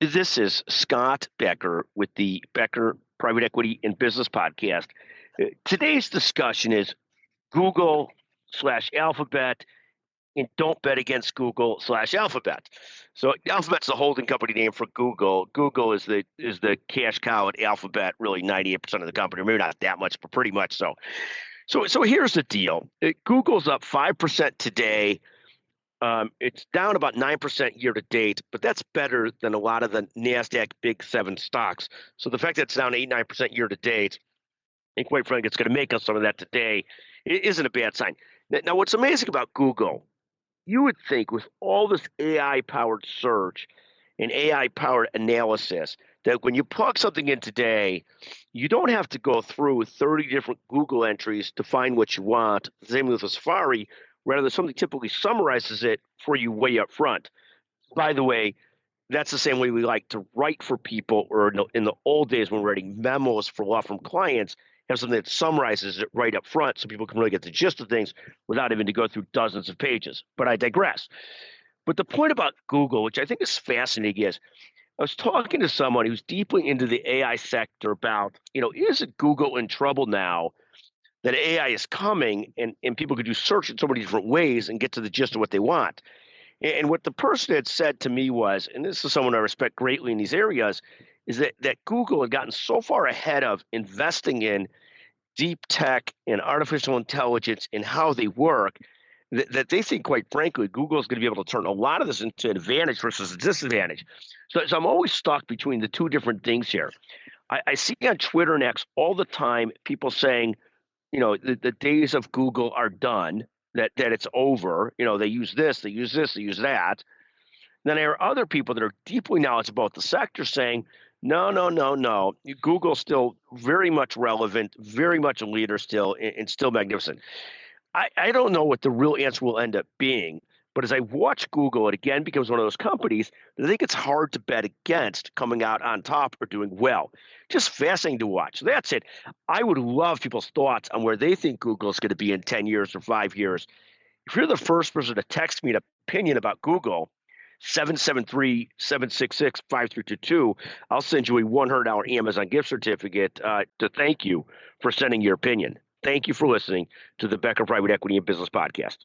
This is Scott Becker with the Becker Private Equity and Business Podcast. Today's discussion is Google slash Alphabet, and don't bet against Google slash Alphabet. So Alphabet's the holding company name for Google. Google is the cash cow at Alphabet, really 98% of the company, maybe not that much, but pretty much so. So here's the deal. Google's up 5% today. It's down about 9% year to date, but that's better than a lot of the NASDAQ Big Seven stocks. So the fact that it's down 8, 9% year to date, and quite frankly, it's going to make us some of that today, it isn't a bad sign. Now, what's amazing about Google, you would think with all this AI powered search and AI powered analysis, that when you plug something in today, you don't have to go through 30 different Google entries to find what you want. Same with Safari. Rather, something typically summarizes it for you way up front. By the way, that's the same way we like to write for people, or in the old days when we're writing memos for law firm clients, have something that summarizes it right up front so people can really get the gist of things without having to go through dozens of pages. But I digress. But the point about Google, which I think is fascinating, is I was talking to someone who's deeply into the AI sector about, is Google in trouble now that AI is coming and people could do search in so many different ways and get to the gist of what they want. And what the person had said to me was, and this is someone I respect greatly in these areas, is that Google had gotten so far ahead of investing in deep tech and artificial intelligence and how they work that they think, quite frankly, Google is going to be able to turn a lot of this into advantage versus a disadvantage. So I'm always stuck between the two different things here. I see on Twitter and X all the time people saying, the days of Google are done, that it's over. They use this, they use this, they use that. Then there are other people that are deeply knowledgeable about the sector saying, no, no, no, no. Google's still very much relevant, very much a leader still, and still magnificent. I don't know what the real answer will end up being. But as I watch Google, it again becomes one of those companies that I think it's hard to bet against coming out on top or doing well. Just fascinating to watch. So that's it. I would love people's thoughts on where they think Google is going to be in 10 years or 5 years. If you're the first person to text me an opinion about Google, 773-766-5322, I'll send you a $100 Amazon gift certificate to thank you for sending your opinion. Thank you for listening to the Becker Private Equity and Business Podcast.